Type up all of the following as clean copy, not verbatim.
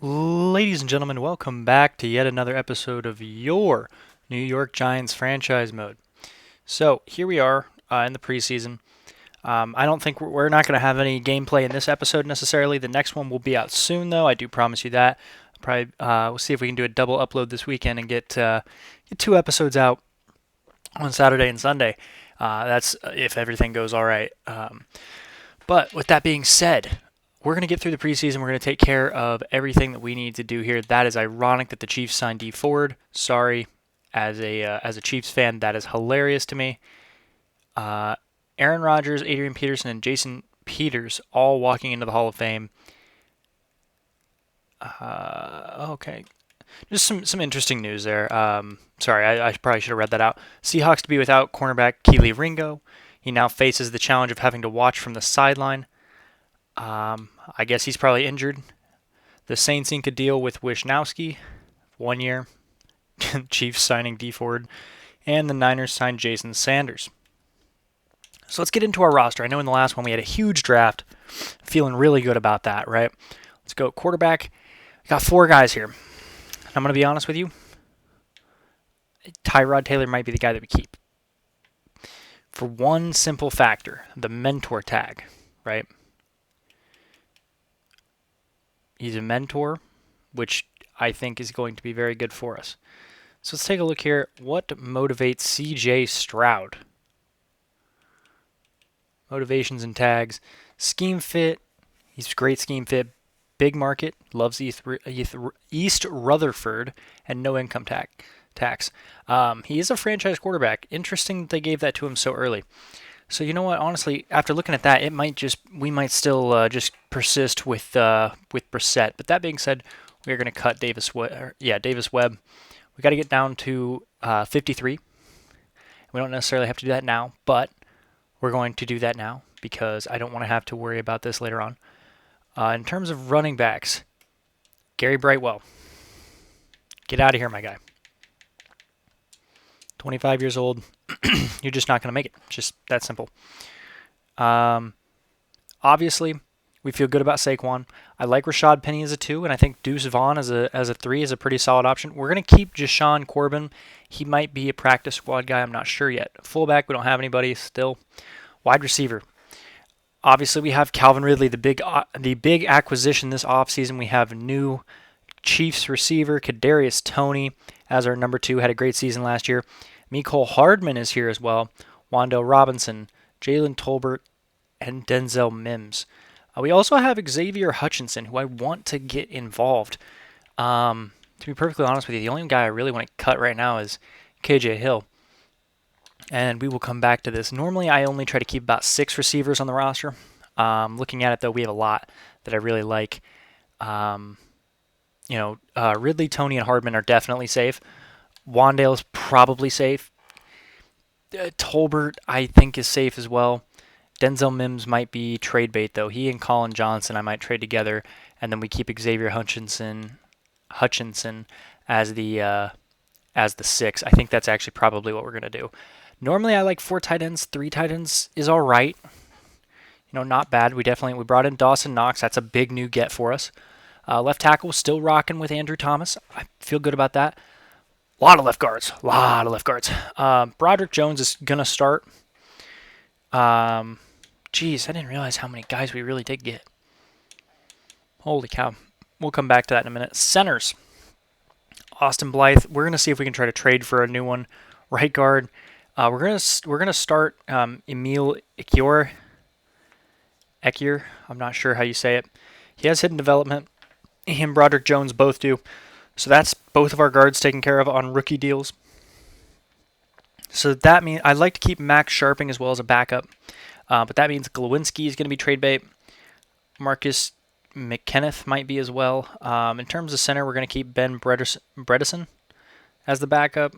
Ladies and gentlemen, welcome back to yet another episode of your New York Giants franchise mode. So here we are in the preseason. I don't think we're not going to have any gameplay in this episode necessarily. The next one will be out soon, though. I do promise you that. Probably we'll see if we can do a double upload this weekend and get 2 episodes out on Saturday and Sunday. That's if everything goes all right. But with that being said, we're going to get through the preseason. We're going to take care of everything that we need to do here. That is ironic that the Chiefs signed D Ford. Sorry, as a Chiefs fan, that is hilarious to me. Aaron Rodgers, Adrian Peterson, and Jason Peters all walking into the Hall of Fame. Okay, just some interesting news there. Sorry, I probably should have read that out. Seahawks to be without cornerback Keely Ringo. He now faces the challenge of having to watch from the sideline. I guess he's probably injured. The Saints ink a deal with Wishnowsky, 1 year. Chiefs signing D Ford, and the Niners signed Jason Sanders. So let's get into our roster. I know in the last one we had a huge draft. Feeling really good about that, right? Let's go quarterback. We got 4 guys here. I'm going to be honest with you. Tyrod Taylor might be the guy that we keep. For one simple factor, the mentor tag, right? He's a mentor, which I think is going to be very good for us. So let's take a look here. What motivates CJ Stroud? Motivations and tags. Scheme fit. He's great scheme fit. Big market. Loves East Rutherford and no income tax. He is a franchise quarterback. Interesting that they gave that to him so early. So you know what? Honestly, after looking at that, we might still just persist with Brissett. But that being said, we are going to cut Davis Webb. We got to get down to 53. We don't necessarily have to do that now, but we're going to do that now because I don't want to have to worry about this later on. In terms of running backs, Gary Brightwell, get out of here, my guy. 25 years old. You're just not going to make it. Just that simple. Obviously, we feel good about Saquon. I like Rashad Penny as a 2, and I think Deuce Vaughn as a 3 is a pretty solid option. We're going to keep Jashawn Corbin. He might be a practice squad guy. I'm not sure yet. Fullback, we don't have anybody still. Wide receiver. Obviously, we have Calvin Ridley, the big acquisition this offseason. We have new Chiefs receiver, Kadarius Toney, as our number 2. Had a great season last year. Mecole Hardman is here as well. Wan'Dale Robinson, Jalen Tolbert, and Denzel Mims. We also have Xavier Hutchinson, who I want to get involved. To be perfectly honest with you, the only guy I really want to cut right now is KJ Hill. And we will come back to this. Normally, I only try to keep about 6 receivers on the roster. Looking at it, though, we have a lot that I really like. Ridley, Toney, and Hardman are definitely safe. Wan'Dale's probably safe. Tolbert, I think, is safe as well. Denzel Mims might be trade bait, though. He and Colin Johnson I might trade together, and then we keep Xavier Hutchinson as the 6. I think that's actually probably what we're going to do. Normally, I like 4 tight ends. 3 tight ends is all right. Not bad. We brought in Dawson Knox. That's a big new get for us. Left tackle, still rocking with Andrew Thomas. I feel good about that. A lot of left guards. Broderick Jones is going to start. I didn't realize how many guys we really did get. Holy cow. We'll come back to that in a minute. Centers. Austin Blythe. We're going to see if we can try to trade for a new one. Right guard. We're gonna start Emil Ekiyor. I'm not sure how you say it. He has hidden development. He and Broderick Jones both do. So that's both of our guards taken care of on rookie deals. So that means I'd like to keep Max Sharping as well as a backup. But that means Glowinski is going to be trade bait. Marcus McKenneth might be as well. In terms of center, we're going to keep Ben Bredesen as the backup.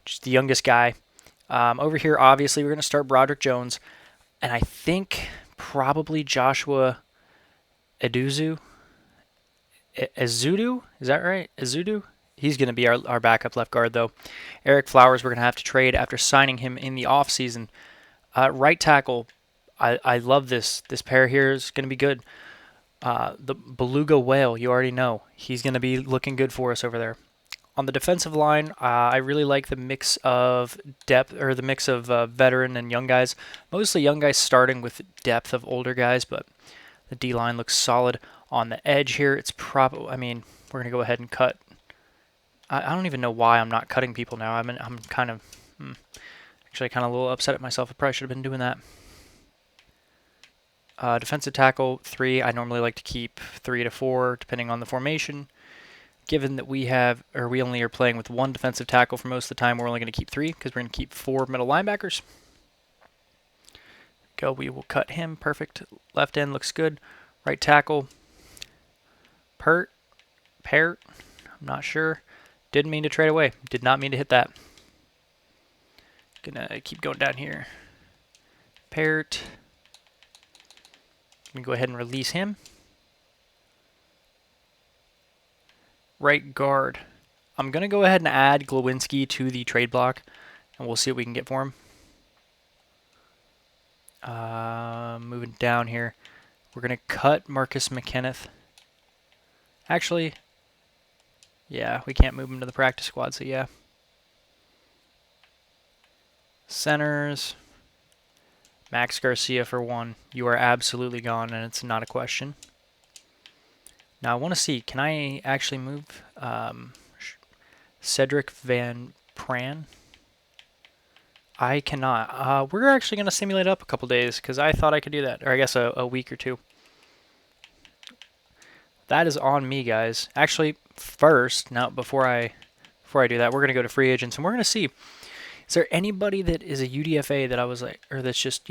Just the youngest guy. Over here, obviously, we're going to start Broderick Jones. And I think probably Joshua Ezudu. Is that right? Ezudu? He's going to be our backup left guard, though. Eric Flowers, we're going to have to trade after signing him in the offseason. Right tackle, I love this. This pair here is going to be good. The beluga whale, you already know. He's going to be looking good for us over there. On the defensive line, I really like the mix of depth, or the mix of veteran and young guys. Mostly young guys starting with depth of older guys, but the D-line looks solid. On the edge here, it's probably, I mean, we're going to go ahead and cut. I don't even know why I'm not cutting people now. I'm kind of, actually kind of a little upset at myself. I probably should have been doing that. Defensive tackle, 3. I normally like to keep 3 to 4, depending on the formation. Given that we only are playing with 1 defensive tackle for most of the time, we're only going to keep 3 because we're going to keep 4 middle linebackers. We will cut him. Perfect. Left end looks good. Right tackle. Pert. I'm not sure. Didn't mean to trade away. Did not mean to hit that. Gonna keep going down here. Parrot. Let me go ahead and release him. Right guard. I'm going to go ahead and add Glowinski to the trade block, and we'll see what we can get for him. Moving down here. We're going to cut Marcus McKenneth. Actually, yeah, we can't move him to the practice squad, so yeah. Centers. Max Garcia for 1. You are absolutely gone, and it's not a question. Now, I want to see, can I actually move Cedric Van Pran? I cannot. We're actually going to simulate up a couple days because I thought I could do that, or I guess a week or 2. That is on me, guys. Actually, first, now before I do that, we're going to go to free agents, and we're going to see, is there anybody that is a UDFA that I was like, or that's just,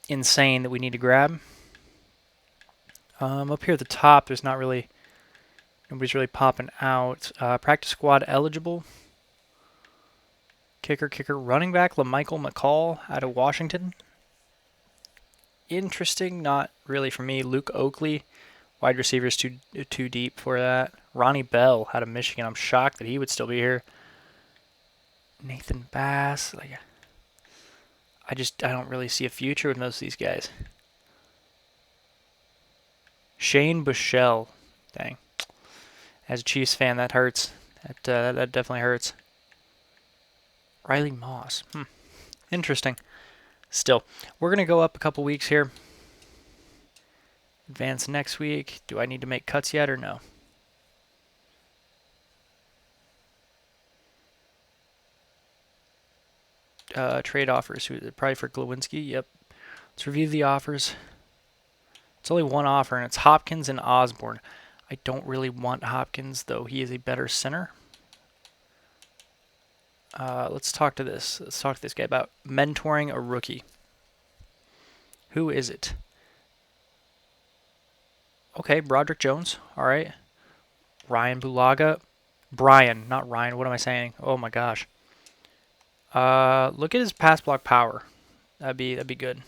insane that we need to grab? Up here at the top, there's not really, nobody's really popping out. Practice squad eligible. Kicker, running back, LaMichael McCall out of Washington. Interesting, not really for me. Luke Oakley, wide receivers too deep for that. Ronnie Bell out of Michigan. I'm shocked that he would still be here. Nathan Bass, I don't really see a future with most of these guys. Shane Bushell, dang. As a Chiefs fan, that hurts. That definitely hurts. Riley Moss. Interesting. Still, we're going to go up a couple weeks here. Advance next week. Do I need to make cuts yet or no? Trade offers. Probably for Glowinski. Yep. Let's review the offers. It's only 1 offer, and it's Hopkins and Osborne. I don't really want Hopkins, though he is a better center. Let's talk to this. Let's talk to this guy about mentoring a rookie. Who is it? Okay, Broderick Jones. All right. Ryan Bulaga. Brian, not Ryan. What am I saying? Oh my gosh. Look at his pass block power. That'd be good.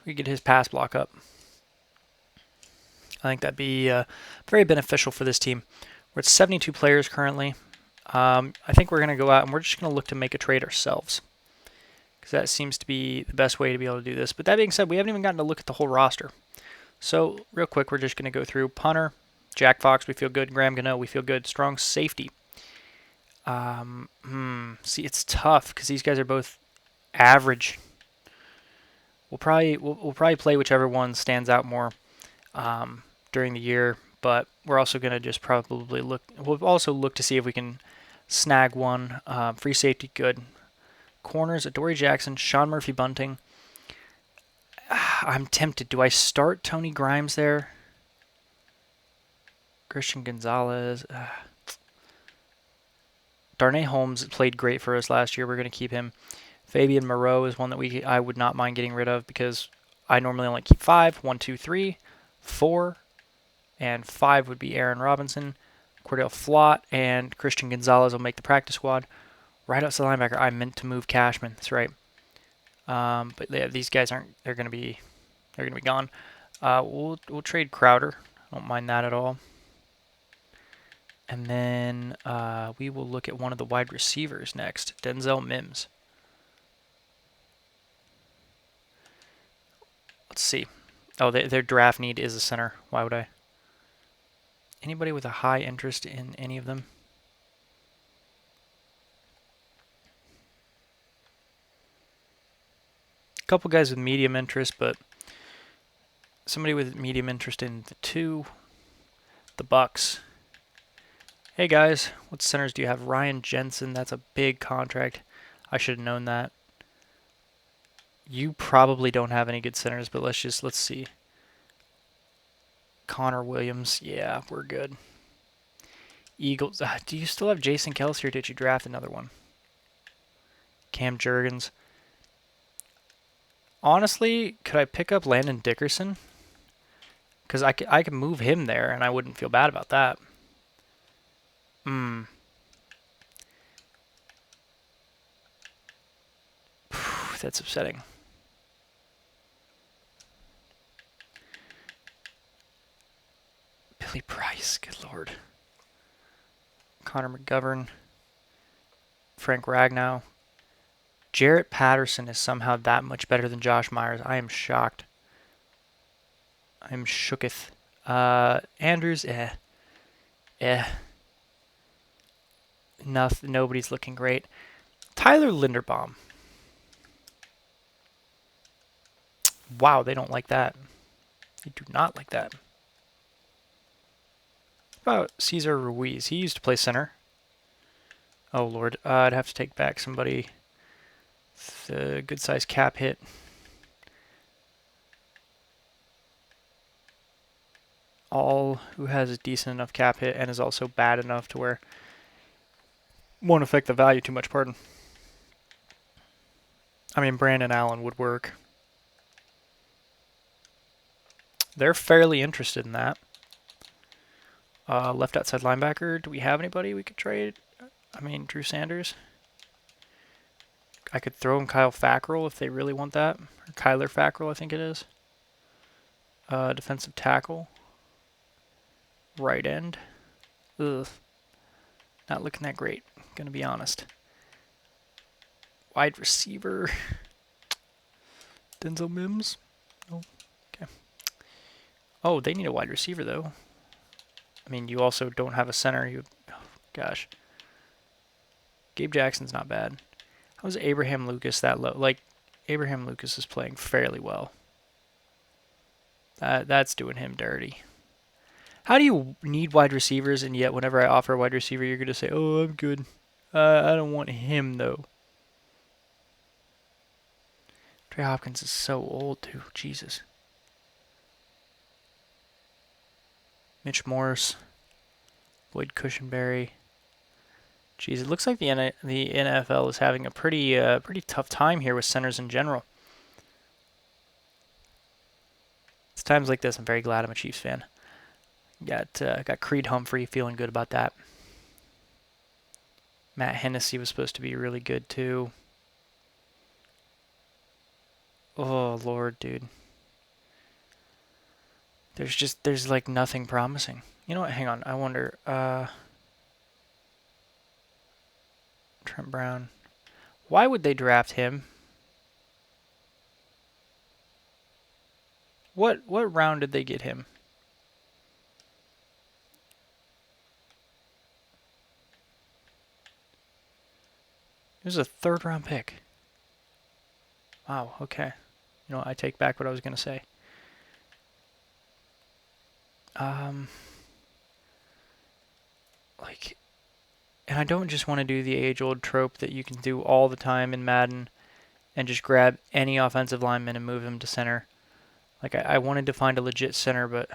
If we get his pass block up, I think that'd be very beneficial for this team. We're at 72 players currently. I think we're going to go out and we're just going to look to make a trade ourselves, because that seems to be the best way to be able to do this. But that being said, we haven't even gotten to look at the whole roster. So real quick, we're just going to go through punter. Jack Fox, we feel good. Graham Gano, we feel good. Strong safety. See, it's tough because these guys are both average. We'll probably play whichever one stands out more during the year, but we're also going to just probably look. We'll also look to see if we can snag one. Free safety, good. Corners, Adoree Jackson, Sean Murphy Bunting. I'm tempted. Do I start Tony Grimes there? Christian Gonzalez. Darnay Holmes played great for us last year. We're going to keep him. Fabian Moreau is one that I would not mind getting rid of because I normally only keep 5. 1, 2, 3, 4, and 5 would be Aaron Robinson. Cordell Flott and Christian Gonzalez will make the practice squad. Right outside linebacker, I meant to move Cashman. That's right. But yeah, these guys aren't. They're gonna be gone. We'll trade Crowder. I don't mind that at all. And then we will look at one of the wide receivers next, Denzel Mims. Let's see. Oh, their draft need is a center. Why would I? Anybody with a high interest in any of them? A couple guys with medium interest, but somebody with medium interest in the Bucks. Hey guys, what centers do you have? Ryan Jensen, that's a big contract. I should have known that. You probably don't have any good centers, but let's see. Connor Williams, yeah, we're good. Eagles, do you still have Jason Kelce or did you draft another one? Cam Jurgens. Honestly, could I pick up Landon Dickerson? Because I could move him there and I wouldn't feel bad about that. That's upsetting. Billy Price, good lord. Connor McGovern. Frank Ragnow. Jarrett Patterson is somehow that much better than Josh Myers. I am shocked. I am shooketh. Andrews, Nobody's looking great. Tyler Linderbaum. Wow, they don't like that. They do not like that. What about Cesar Ruiz? He used to play center. Oh, Lord. I'd have to take back somebody. It's a good-sized cap hit. All who has a decent enough cap hit and is also bad enough to where won't affect the value too much, pardon. I mean, Brandon Allen would work. They're fairly interested in that. Left outside linebacker. Do we have anybody we could trade? I mean, Drew Sanders. I could throw in Kyle Fackrell if they really want that. Or Kyler Fackrell, I think it is. Defensive tackle. Right end. Ugh. Not looking that great, gonna be honest. Wide receiver. Denzel Mims. Oh, okay. Oh, they need a wide receiver, though. I mean, you also don't have a center. Oh, gosh. Gabe Jackson's not bad. How's Abraham Lucas that low? Like, Abraham Lucas is playing fairly well. That's doing him dirty. How do you need wide receivers, and yet whenever I offer a wide receiver, you're going to say, oh, I'm good. I don't want him, though. Trey Hopkins is so old, too. Jesus. Mitch Morse. Boyd Cushenberry. Jeez, it looks like the NFL is having a pretty tough time here with centers in general. It's times like this I'm very glad I'm a Chiefs fan. Got Creed Humphrey, feeling good about that. Matt Hennessy was supposed to be really good too. Oh Lord, dude. There's like nothing promising. You know what? Hang on. I wonder. Trent Brown. Why would they draft him? What round did they get him? It was a third-round pick. Wow, okay. You know, I take back what I was going to say. And I don't just want to do the age-old trope that you can do all the time in Madden and just grab any offensive lineman and move him to center. Like, I wanted to find a legit center, but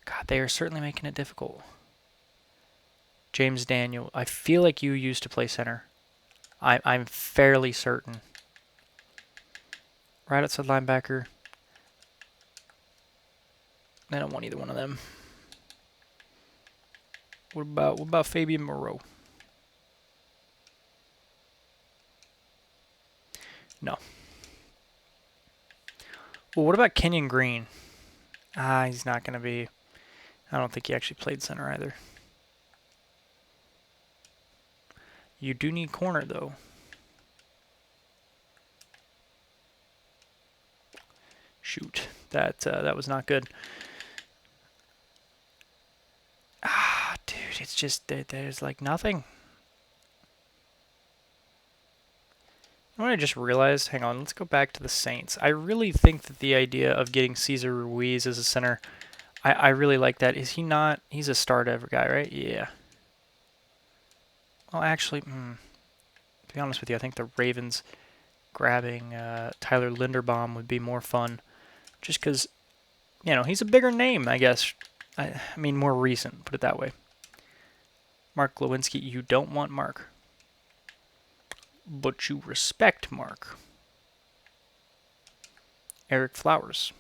God, they are certainly making it difficult. James Daniel, I feel like you used to play center. I'm fairly certain. Right outside linebacker. I don't want either one of them. What about Fabian Moreau? No. Well, what about Kenyon Green? He's not going to be... I don't think he actually played center either. You do need corner, though. Shoot, that was not good. Ah, dude, it's just there's like nothing. You know what I just realized? Hang on, let's go back to the Saints. I really think that the idea of getting Cesar Ruiz as a center, I really like that. Is he not? He's a start ever guy, right? Yeah. Well, actually, to be honest with you, I think the Ravens grabbing Tyler Linderbaum would be more fun. Just because, he's a bigger name, I guess. I mean, more recent, put it that way. Mark Lewinsky, you don't want Mark. But you respect Mark. Eric Flowers.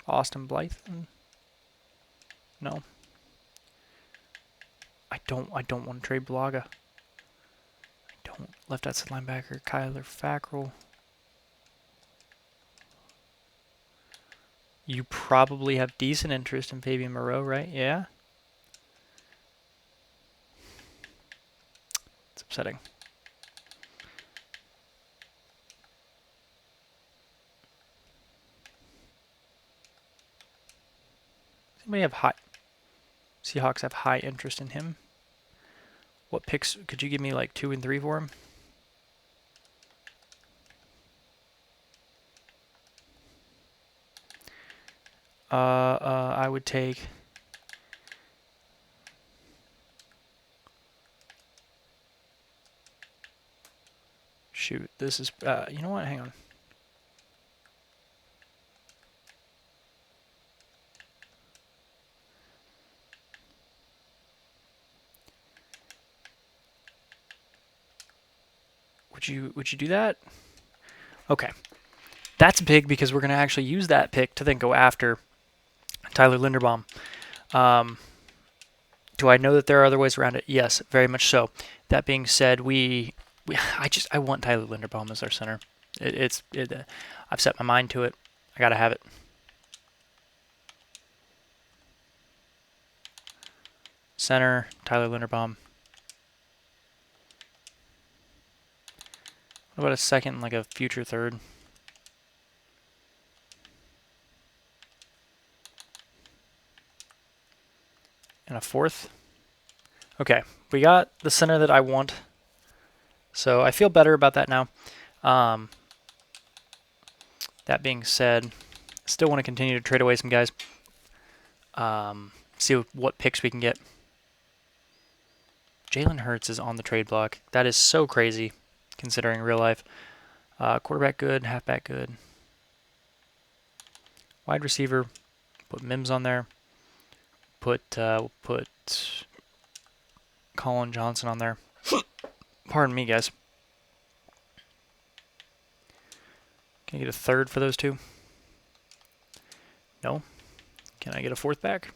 Austin Blythe? No. I don't want to trade Blaga. I don't. Left outside linebacker, Kyler Fackrell. You probably have decent interest in Fabian Moreau, right? Yeah? It's upsetting. Anybody have high... Seahawks have high interest in him. What picks... Could you give me like 2 and 3 for him? I would take... Shoot, this is... you know what? Hang on. Would you do that? Okay. That's big because we're going to actually use that pick to then go after Tyler Linderbaum. Do I know that there are other ways around it? Yes, very much so. That being said, I want Tyler Linderbaum as our center. I've set my mind to it. I got to have it. Center, Tyler Linderbaum. What about a second, like a future third? And a fourth? Okay, we got the center that I want. So I feel better about that now. That being said, still want to continue to trade away some guys. See what picks we can get. Jalen Hurts is on the trade block. That is so crazy, considering real life. Quarterback good, halfback good. Wide receiver, put Mims on there. We'll put Colin Johnson on there. Pardon me, guys. Can I get a third for those two? No. Can I get a fourth back?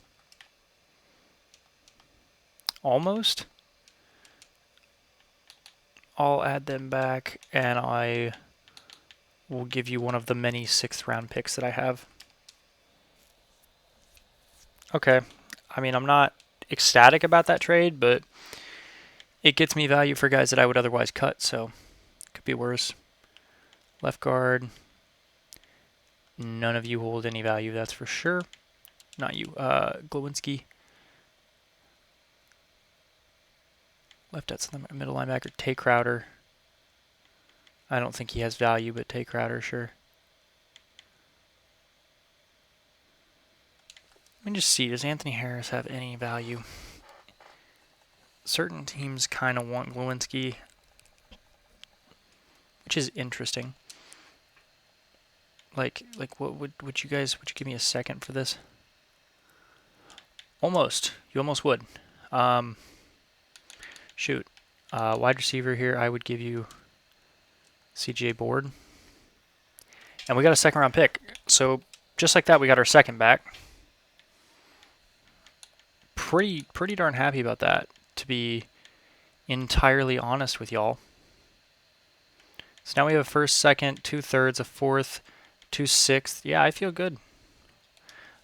Almost. I'll add them back, and I will give you one of the many 6th round picks that I have. Okay. I mean, I'm not ecstatic about that trade, but it gets me value for guys that I would otherwise cut, so could be worse. Left guard. None of you hold any value, that's for sure. Not you. Glowinski. Left outside middle linebacker, Tay Crowder. I don't think he has value, but Tay Crowder, sure. Let me just see, does Anthony Harris have any value? Certain teams kind of want Glowinski, which is interesting. Like what would you give me a second for this? Almost. You almost would. Shoot. Wide receiver here, I would give you CJ Board. And we got a 2nd round pick. So just like that, we got our 2nd back. Pretty darn happy about that, to be entirely honest with y'all. So now we have a 1st, 2nd, 2 thirds, a 4th, 2 6th. Yeah, I feel good.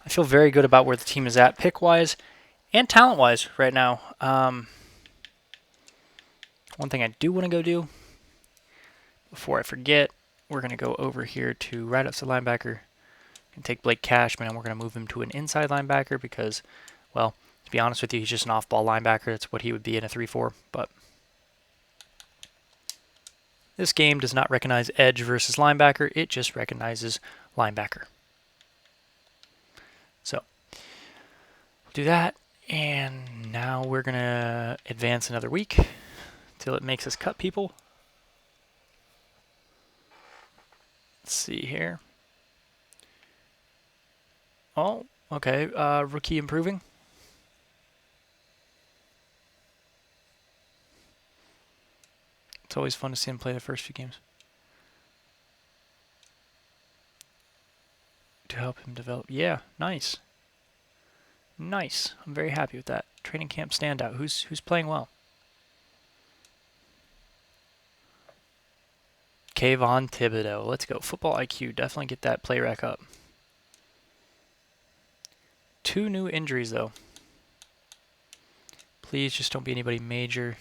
I feel very good about where the team is at pick-wise and talent-wise right now. One thing I do want to go do, before I forget, we're going to go over here to right outside linebacker and take Blake Cashman, and we're going to move him to an inside linebacker because, well, to be honest with you, he's just an off-ball linebacker. That's what he would be in a 3-4, but this game does not recognize edge versus linebacker. It just recognizes linebacker. So, we'll do that, and now we're going to advance another week till it makes us cut people. Let's see here. Oh, okay. Rookie improving. It's always fun to see him play the first few games. To help him develop. Yeah, nice. Nice. I'm very happy with that. Training camp standout. Who's playing well? Kayvon Thibodeau. Let's go. Football IQ. Definitely get that play rack up. 2 new injuries, though. Please just don't be anybody major.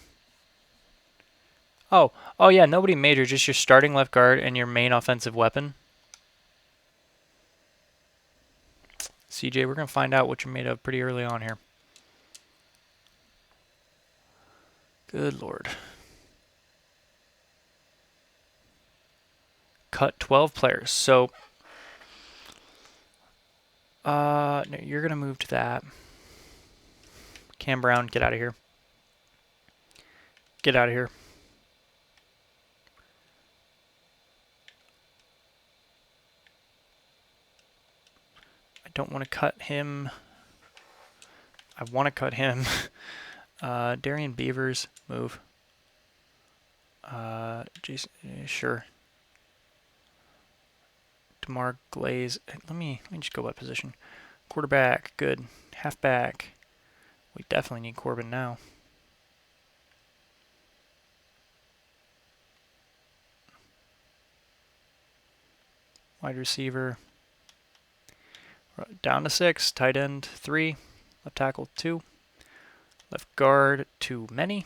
Oh yeah, nobody major. Just your starting left guard and your main offensive weapon. CJ, we're going to find out what you're made of pretty early on here. Good Lord. Cut 12 players. So, no, you're going to move to that. Cam Brown, get out of here. Get out of here. I don't want to cut him. I want to cut him. Darian Beavers, move. Jason, sure. DeMar Glaze. Let me just go by position. Quarterback, good. Halfback. We definitely need Corbin now. Wide receiver. Down to 6. Tight end 3. Left tackle 2. Left guard too many.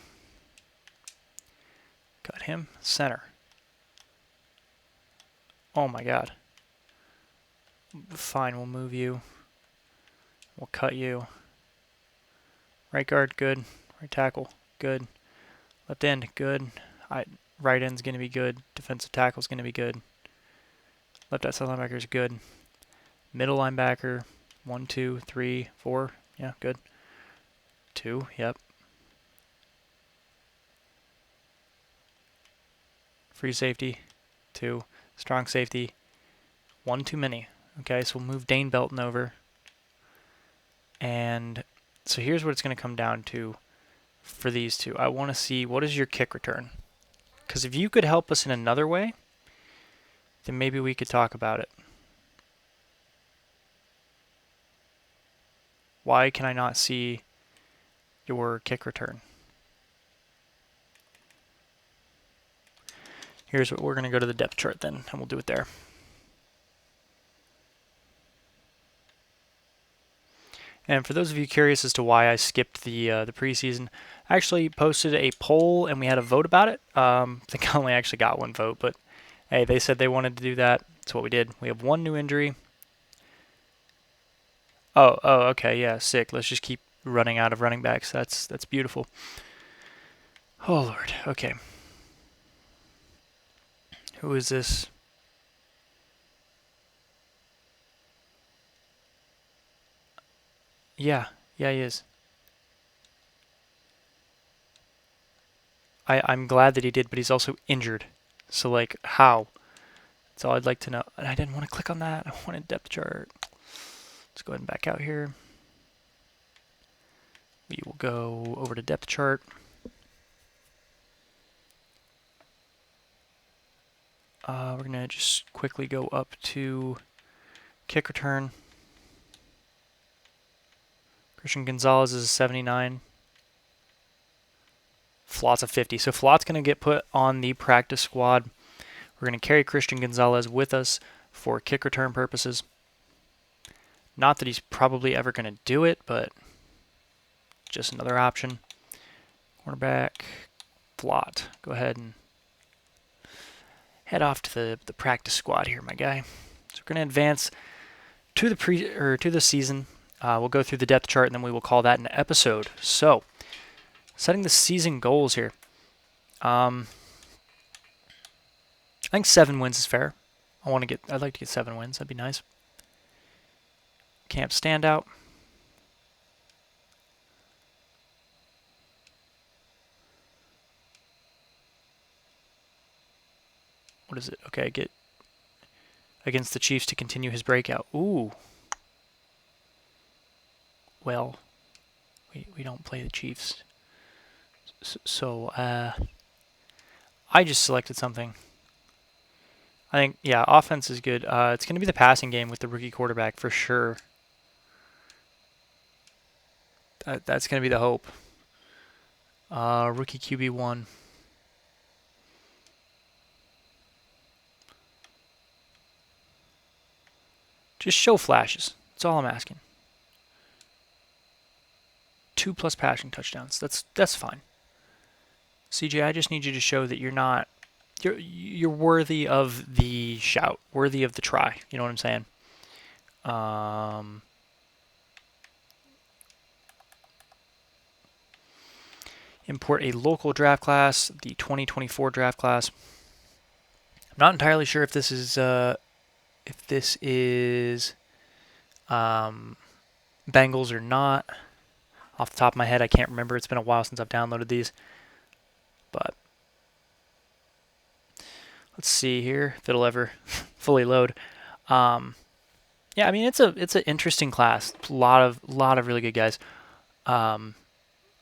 Got him. Center. Oh my God. Fine, we'll move you. We'll cut you. Right guard, good. Right tackle, good. Left end, good. Right end's going to be good. Defensive tackle's going to be good. Left outside linebacker's good. Middle linebacker, 1, 2, 3, 4. Yeah, good. 2, yep. Free safety, 2. Strong safety, 1 too many. Okay, so we'll move Dane Belton over. And so here's what it's going to come down to for these two. I want to see, what is your kick return? Because if you could help us in another way, then maybe we could talk about it. Why can I not see your kick return? Here's what we're going to go to the depth chart then, and we'll do it there. And for those of you curious as to why I skipped the preseason, I actually posted a poll and we had a vote about it. I think I only actually got 1 vote, but hey, they said they wanted to do that. That's what we did. We have 1 new injury. Oh, okay, yeah, sick. Let's just keep running out of running backs. That's beautiful. Oh Lord. Okay. Who is this? Yeah, he is. I'm glad that he did, but he's also injured. So, like, how? That's all I'd like to know. And I didn't want to click on that. I wanted depth chart. Let's go ahead and back out here. We will go over to depth chart. We're going to just quickly go up to kick return. Christian Gonzalez is a 79. Flott's a 50. So Flott's going to get put on the practice squad. We're going to carry Christian Gonzalez with us for kick return purposes. Not that he's probably ever going to do it, but just another option. Cornerback, Flott. Go ahead and head off to the practice squad here, my guy. So we're going to advance to the season. We'll go through the depth chart, and then we will call that an episode. So, setting the season goals here. I think 7 wins is fair. I'd like to get 7 wins. That'd be nice. Camp standout. What is it? Okay, get against the Chiefs to continue his breakout. Ooh. Well, we don't play the Chiefs. So, I just selected something. I think, yeah, offense is good. It's going to be the passing game with the rookie quarterback for sure. That's going to be the hope. Rookie QB1. Just show flashes. That's all I'm asking. 2+ passing touchdowns. That's fine. CJ, I just need you to show that you're worthy of the shout, worthy of the try. You know what I'm saying? Import a local draft class, the 2024 draft class. I'm not entirely sure if this is Bengals or not. Off the top of my head, I can't remember. It's been a while since I've downloaded these. But let's see here if it'll ever fully load. Yeah, I mean it's an interesting class. A lot of really good guys.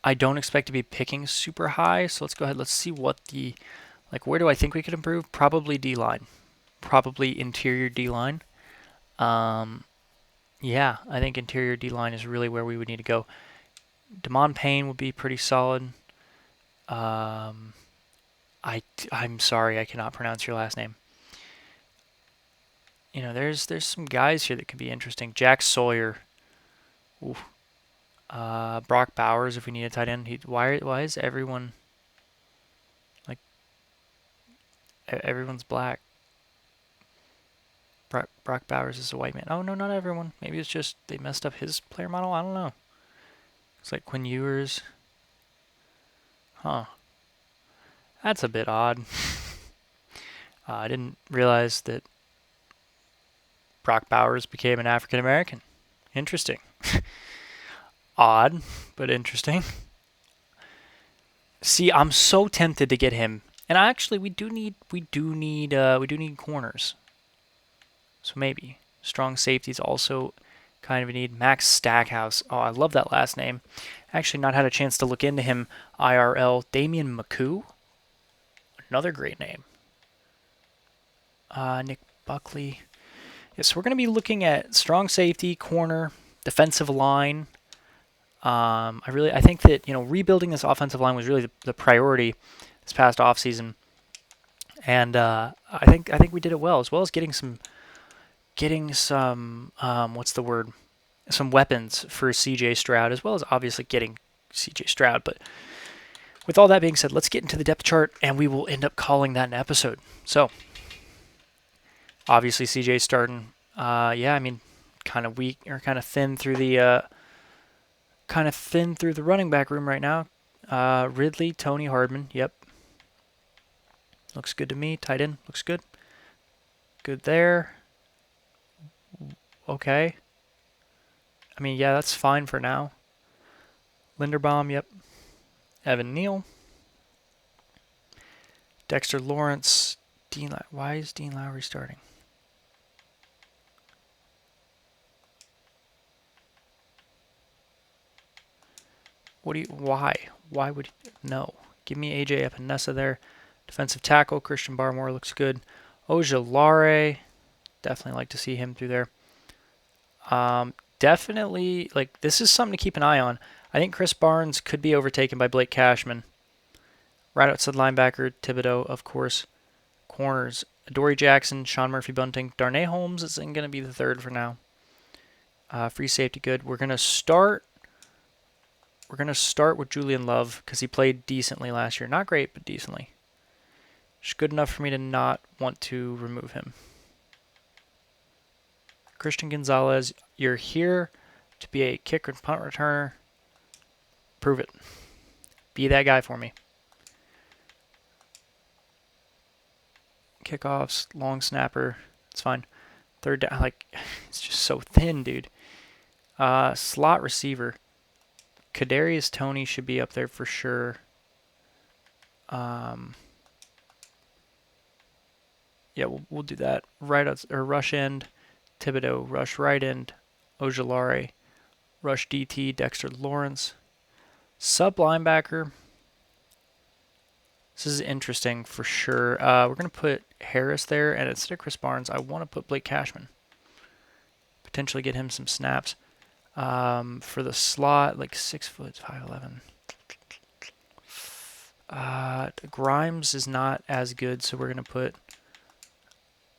I don't expect to be picking super high, so let's go ahead. Let's see what where do I think we could improve? Probably D-line. Probably interior D-line. Yeah, I think interior D-line is really where we would need to go. Damon Payne would be pretty solid. I'm sorry, I cannot pronounce your last name. You know, there's some guys here that could be interesting. Jack Sawyer. Ooh. Brock Bowers, if we need a tight end. Why is everyone everyone's black? Brock Bowers is a white man. Oh no, not everyone. Maybe it's just they messed up his player model. I don't know. It's like Quinn Ewers. Huh. That's a bit odd. I didn't realize that Brock Bowers became an African American. Interesting. Odd, but interesting. See, I'm so tempted to get him, and actually, we do need corners. So maybe strong safeties also kind of a need. Max Stackhouse. Oh, I love that last name. Actually, not had a chance to look into him IRL. Damian McCoo. Another great name. Nick Buckley. Yeah, so we're going to be looking at strong safety, corner, defensive line. I think that rebuilding this offensive line was really the priority this past offseason, and I think we did it well, as well as getting some some weapons for CJ Stroud, as well as obviously getting CJ Stroud. But with all that being said, let's get into the depth chart, and we will end up calling that an episode. So obviously CJ starting, yeah, I mean, kind of weak or kind of thin through the running back room right now. Ridley, Tony, Hardman. Yep. Looks good to me. Tight end. Looks good. Good there. Okay. I mean, yeah, that's fine for now. Linderbaum. Yep. Evan Neal. Dexter Lawrence. Why is Dean Lowry starting? Why? Why would no? Give me AJ Epinesa there. Defensive tackle, Christian Barmore looks good. Ojulari, definitely like to see him through there. Definitely, this is something to keep an eye on. I think Chris Barnes could be overtaken by Blake Cashman. Right outside linebacker, Thibodeau, of course. Corners, Adoree Jackson, Sean Murphy-Bunting. Darnay Holmes is going to be the third for now. Free safety, good. We're going to start We're going to start with Julian Love because he played decently last year. Not great, but decently. Just good enough for me to not want to remove him. Christian Gonzalez, you're here to be a kick and punt returner. Prove it. Be that guy for me. Kickoffs, long snapper. It's fine. Third down, like, it's just so thin, dude. Slot receiver. Kadarius Toney should be up there for sure. Yeah, we'll do that. Right out, or rush end, Thibodeau. Rush right end, Ojulari. Rush DT, Dexter Lawrence. Sub linebacker. This is interesting for sure. We're going to put Harris there, and instead of Chris Barnes, I want to put Blake Cashman. Potentially get him some snaps. For the slot, like 6 foot, 5'11". Grimes is not as good, so we're going to put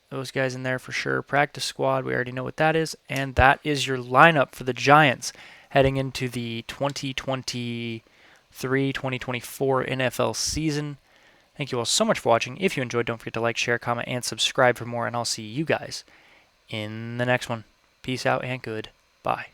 those guys in there for sure. Practice squad, we already know what that is. And that is your lineup for the Giants heading into the 2023-2024 NFL season. Thank you all so much for watching. If you enjoyed, don't forget to like, share, comment, and subscribe for more. And I'll see you guys in the next one. Peace out and goodbye.